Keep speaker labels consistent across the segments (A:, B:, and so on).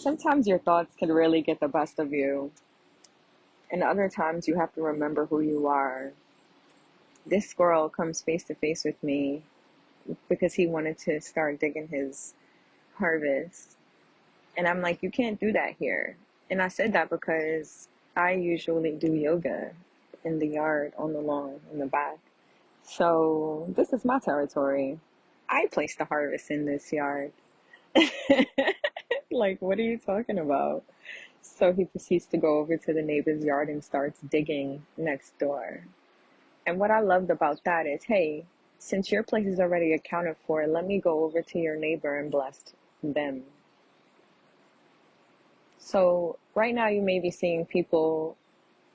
A: Sometimes your thoughts can really get the best of you, and other times you have to remember who you are. This squirrel comes face to face with me because he wanted to start digging his harvest. And I'm like, you can't do that here. And I said that because I usually do yoga in the yard, on the lawn, in the back. So this is my territory. I place the harvest in this yard. Like, what are you talking about? So he proceeds to go over to the neighbor's yard and starts digging next door. And what I loved about that is, hey, since your place is already accounted for, let me go over to your neighbor and bless them. So right now you may be seeing people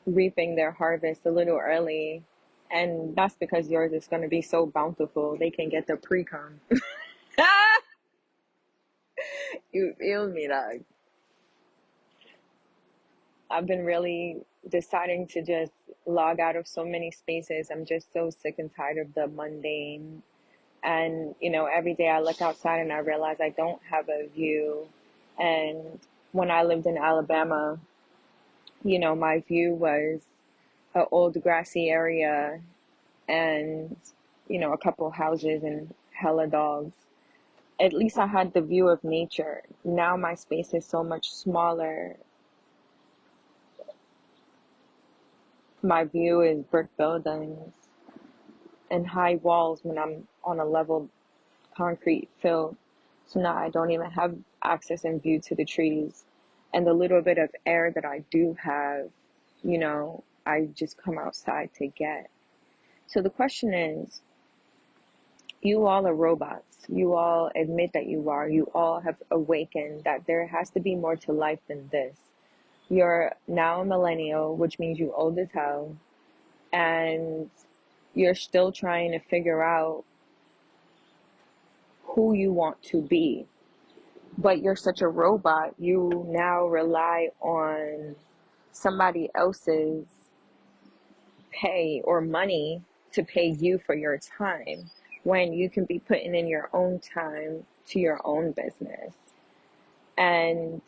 A: reaping their harvest a little early, and that's because yours is going to be so bountiful they can get the pre-com. You feel me, dog? I've been really deciding to just log out of so many spaces. I'm just so sick and tired of the mundane. And, every day I look outside and I realize I don't have a view. And when I lived in Alabama, my view was an old grassy area and, a couple houses and hella dogs. At least I had the view of nature. Now my space is so much smaller. My view is brick buildings and high walls when I'm on a level concrete field. So now I don't even have access and view to the trees. And the little bit of air that I do have, I just come outside to get. So the question is, you all are robots. You all admit that you are. You all have awakened that there has to be more to life than this. You're now a millennial, which means you old as hell. And you're still trying to figure out who you want to be. But you're such a robot, you now rely on somebody else's pay or money to pay you for your time when you can be putting in your own time to your own business. And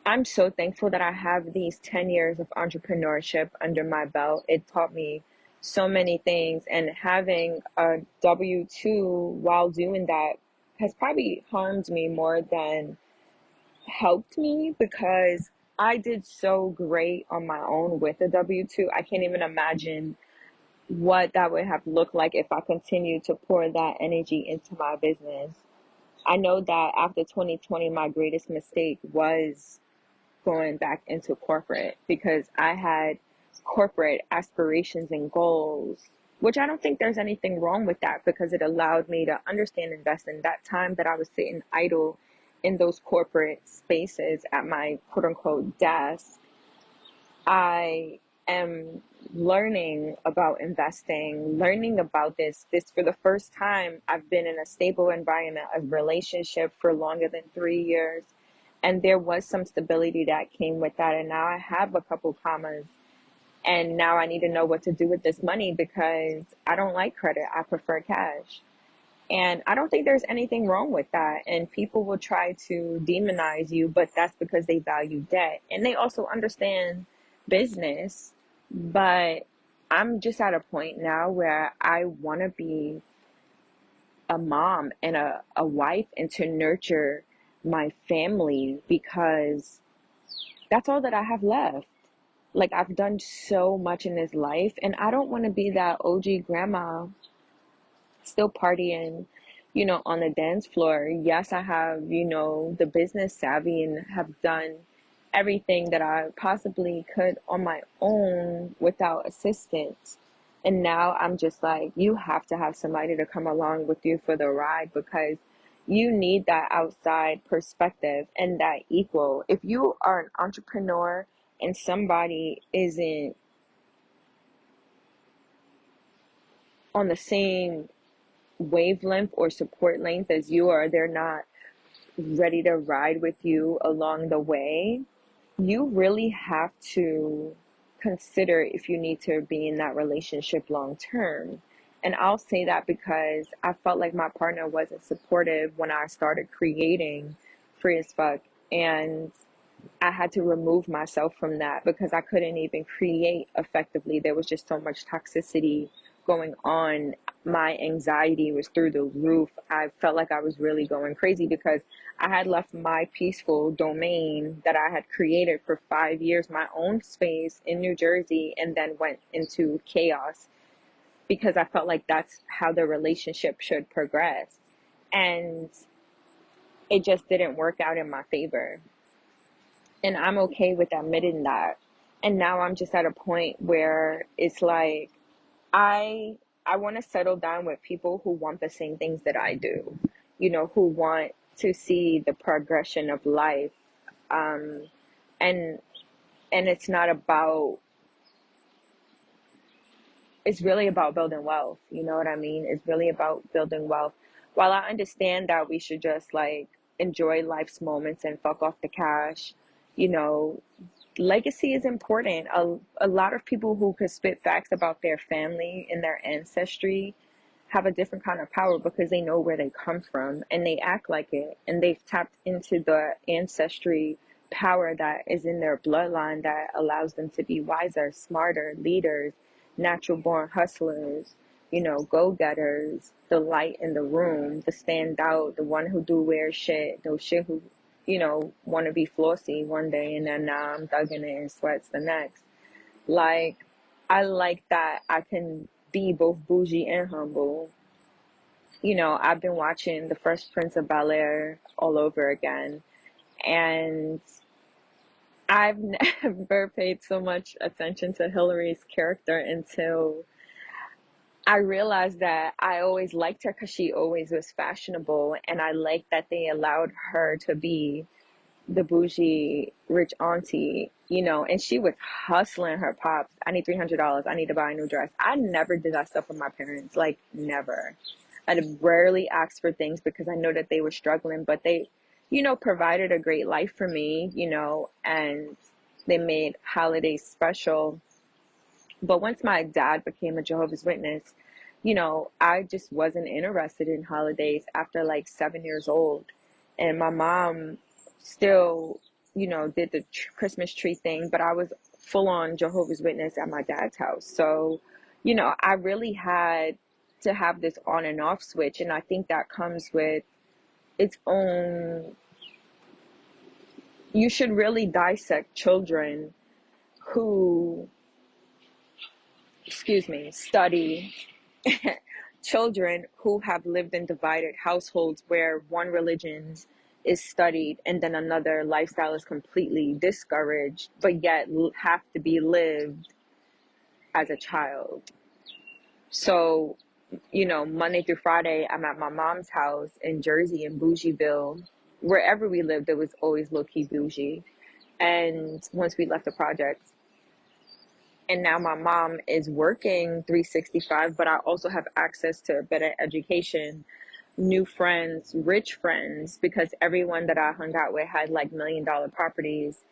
A: I'm so thankful that I have these 10 years of entrepreneurship under my belt. It taught me so many things, and having a W-2 while doing that has probably harmed me more than helped me, because I did so great on my own with a W-2. I can't even imagine what that would have looked like if I continued to pour that energy into my business. I know that after 2020, my greatest mistake was going back into corporate, because I had corporate aspirations and goals, which I don't think there's anything wrong with that, because it allowed me to understand investing. That time that I was sitting idle in those corporate spaces at my quote unquote desk, I am learning about investing, learning about this for the first time. I've been in a stable environment, a relationship for longer than 3 years. And there was some stability that came with that. And now I have a couple commas. And now I need to know what to do with this money, because I don't like credit. I prefer cash. And I don't think there's anything wrong with that. And people will try to demonize you, but that's because they value debt. And they also understand business. But I'm just at a point now where I want to be a mom and a wife and to nurture my family, because that's all that I have left. Like, I've done so much in this life, and I don't want to be that OG grandma still partying, on the dance floor. Yes, I have, the business savvy and have done everything that I possibly could on my own without assistance. And now I'm just like, you have to have somebody to come along with you for the ride, because you need that outside perspective and that equal. If you are an entrepreneur and somebody isn't on the same wavelength or support length as you are, they're not ready to ride with you along the way, you really have to consider if you need to be in that relationship long term. And I'll say that because I felt like my partner wasn't supportive when I started creating Free as Fuck. And I had to remove myself from that because I couldn't even create effectively. There was just so much toxicity going on. My anxiety was through the roof. I felt like I was really going crazy because I had left my peaceful domain that I had created for 5 years, my own space in New Jersey, and then went into chaos because I felt like that's how the relationship should progress. And it just didn't work out in my favor. And I'm okay with admitting that. And now I'm just at a point where it's like I I want to settle down with people who want the same things that I do, who want to see the progression of life. Um, and and it's really about building wealth. You know what I mean? It's really about building wealth. While I understand that we should just like enjoy life's moments and fuck off the cash, you know, legacy is important. A lot of people who could spit facts about their family and their ancestry have a different kind of power because they know where they come from and they act like it, and they've tapped into the ancestry power that is in their bloodline that allows them to be wiser, smarter leaders, natural born hustlers, go-getters, the light in the room, the stand out, the one who do weird shit, those shit who want to be flossy one day and then now I'm thugging it in sweats the next. Like, I like that I can be both bougie and humble. I've been watching The Fresh Prince of Bel-Air all over again, and I've never paid so much attention to Hillary's character until I realized that I always liked her because she always was fashionable, and I liked that they allowed her to be the bougie rich auntie, and she was hustling her pops. I need $300. I need to buy a new dress. I never did that stuff with my parents, like never. I rarely asked for things because I know that they were struggling, but they, provided a great life for me, and they made holidays special. But once my dad became a Jehovah's Witness, I just wasn't interested in holidays after like 7 years old. And my mom still, did the Christmas tree thing, but I was full on Jehovah's Witness at my dad's house. So, I really had to have this on and off switch. And I think that comes with its own, you should really dissect children who, excuse me, study children who have lived in divided households where one religion is studied and then another lifestyle is completely discouraged, but yet have to be lived as a child. So, Monday through Friday, I'm at my mom's house in Jersey, in Bougieville. Wherever we lived, it was always low key bougie. And once we left the projects, and now my mom is working 365, but I also have access to better education, new friends, rich friends, because everyone that I hung out with had like $1 million properties.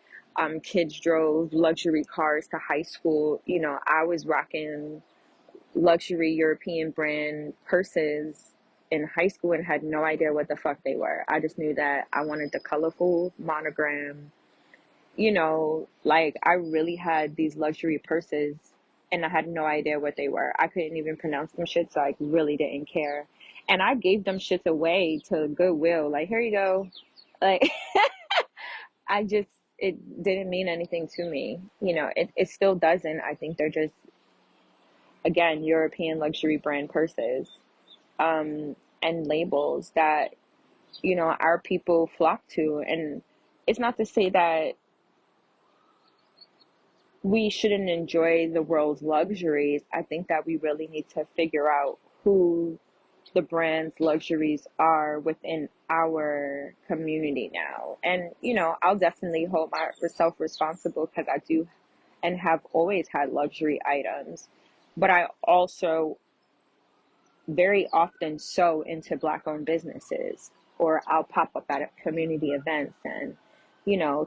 A: Kids drove luxury cars to high school. I was rocking luxury European brand purses in high school and had no idea what the fuck they were. I just knew that I wanted the colorful monogram. Like I really had these luxury purses and I had no idea what they were. I couldn't even pronounce them shit, so I really didn't care. And I gave them shits away to Goodwill. Like, here you go. Like, I just, it didn't mean anything to me. It still doesn't. I think they're just, again, European luxury brand purses, and labels that, our people flock to. And it's not to say that we shouldn't enjoy the world's luxuries. I think that we really need to figure out who the brand's luxuries are within our community now. And, I'll definitely hold myself responsible because I do and have always had luxury items. But I also very often sew into Black owned businesses, or I'll pop up at community events. And,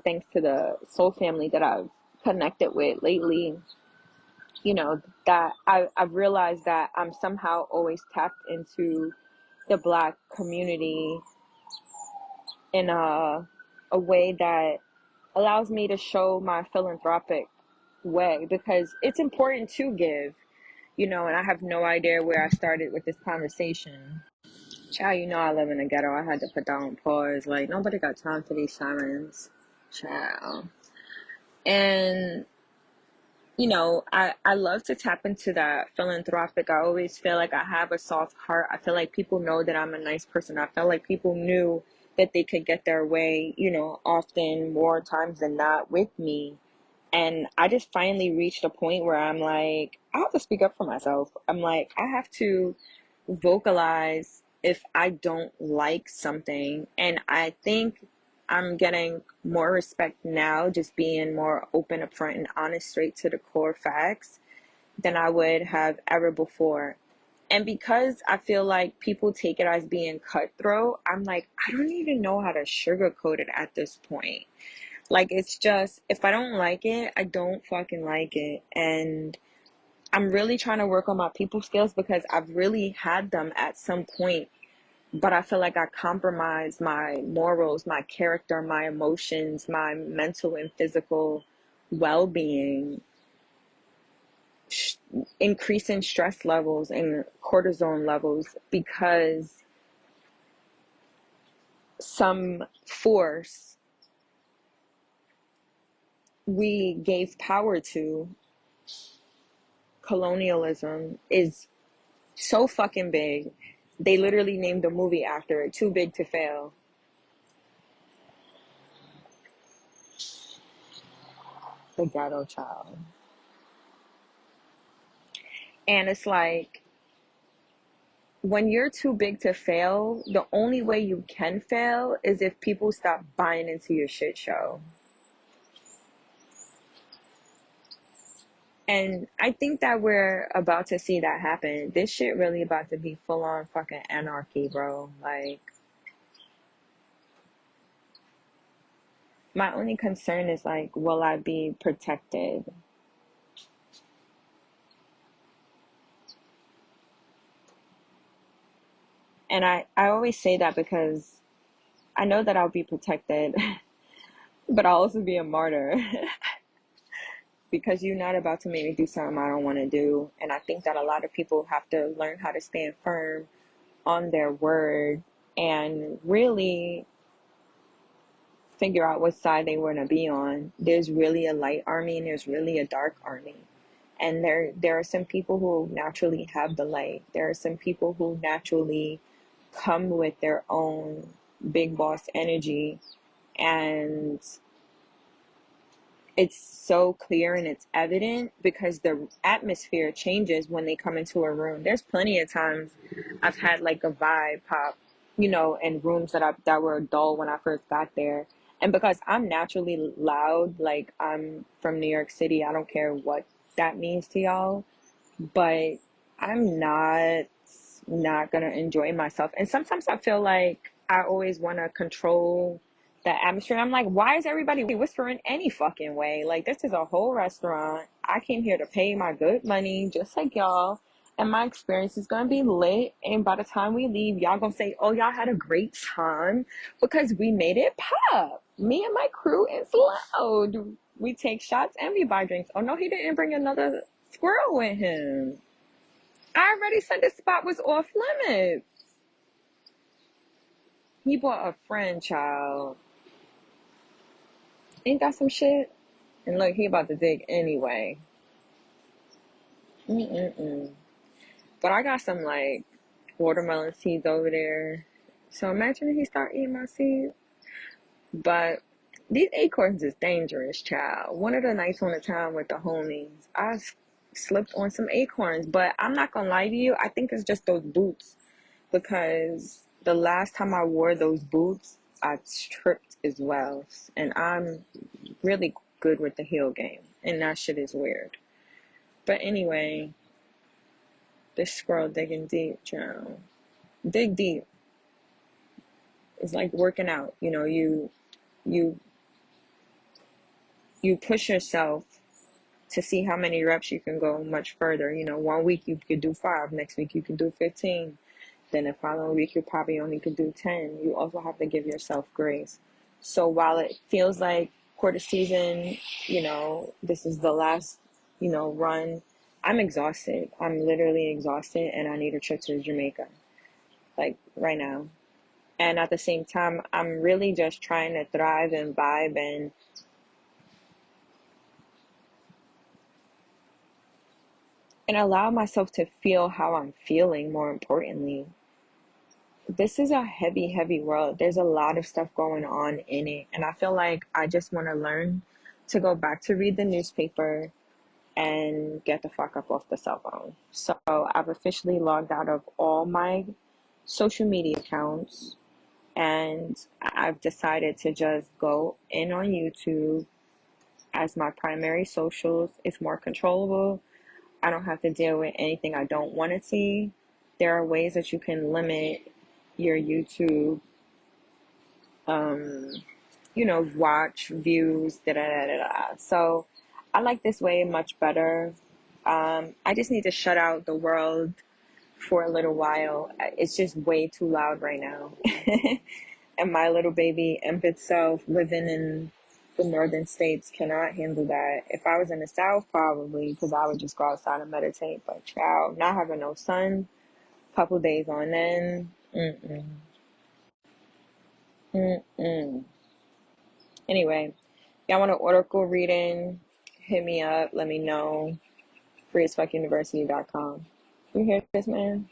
A: thanks to the soul family that I've connected with lately, that I've realized that I'm somehow always tapped into the Black community in a a way that allows me to show my philanthropic way, because it's important to give, and I have no idea where I started with this conversation. Child, I live in the ghetto. I had to put that on pause. Like, nobody got time for these sirens. Child. And, I love to tap into that philanthropic. I always feel like I have a soft heart. I feel like people know that I'm a nice person. I felt like people knew that they could get their way, often more times than not with me. And I just finally reached a point where I'm like, I have to speak up for myself. I'm like, I have to vocalize if I don't like something. And I think I'm getting more respect now, just being more open, upfront, and honest, straight to the core facts than I would have ever before. And because I feel like people take it as being cutthroat, I'm like, I don't even know how to sugarcoat it at this point. Like, it's just, if I don't like it, I don't fucking like it. And I'm really trying to work on my people skills because I've really had them at some point, but I feel like I compromised my morals, my character, my emotions, my mental and physical well-being, sh- increasing stress levels and cortisone levels because some force we gave power to, colonialism, is so fucking big. They literally named the movie after it, Too Big to Fail. The Ghetto Child. And it's like, when you're too big to fail, the only way you can fail is if people stop buying into your shit show. And I think that we're about to see that happen. This shit really about to be full on fucking anarchy, bro. Like, my only concern is like, will I be protected? And I always say that because I know that I'll be protected, but I'll also be a martyr because you're not about to make me do something I don't want to do. And I think that a lot of people have to learn how to stand firm on their word and really figure out what side they want to be on. There's really a light army and there's really a dark army. And there are some people who naturally have the light. There are some people who naturally come with their own big boss energy, and it's so clear and it's evident because the atmosphere changes when they come into a room. There's plenty of times I've had like a vibe pop, in rooms that were dull when I first got there. And because I'm naturally loud, like I'm from New York City, I don't care what that means to y'all, but I'm not gonna enjoy myself. And sometimes I feel like I always want to control the atmosphere. I'm like, why is everybody whispering any fucking way? Like, this is a whole restaurant. I came here to pay my good money, just like y'all. And my experience is gonna be lit. And by the time we leave, y'all gonna say, oh, y'all had a great time because we made it pop. Me and my crew is loud. We take shots and we buy drinks. Oh no, he didn't bring another squirrel with him. I already said this spot was off limits. He bought a friend, child. Ain't that some shit? And look, he about to dig anyway. Mm-mm-mm. But I got some, like, watermelon seeds over there. So imagine if he start eating my seeds. But these acorns is dangerous, child. One of the nights on the town with the homies, slipped on some acorns. But I'm not gonna lie to you, I think it's just those boots. Because the last time I wore those boots, I tripped as well. And I'm really good with the heel game. And that shit is weird. But anyway, this squirrel digging deep, child. Dig deep. It's like working out. You you push yourself to see how many reps you can go much further. 1 week you could do 5, next week you can do 15. Then the following week you probably only could do 10. You also have to give yourself grace. So while it feels like quarter season, this is the last, run, I'm exhausted. I'm literally exhausted and I need a trip to Jamaica, like right now. And at the same time, I'm really just trying to thrive and vibe and allow myself to feel how I'm feeling, more importantly. This is a heavy, heavy world. There's a lot of stuff going on in it. And I feel like I just want to learn to go back to read the newspaper and get the fuck up off the cell phone. So I've officially logged out of all my social media accounts and I've decided to just go in on YouTube as my primary socials. It's more controllable. I don't have to deal with anything I don't want to see. There are ways that you can limit your YouTube, um, watch views, da da da da da. So I like this way much better. I just need to shut out the world for a little while. It's just way too loud right now. And my little baby imp itself living in the northern states cannot handle that. If I was in the south, probably, because I would just go outside and meditate. But child, not having no sun, couple days on end, mm-mm, mm-mm. Anyway, y'all want an oracle reading? Hit me up. Let me know. freeasfuckuniversity.com. You hear this, man?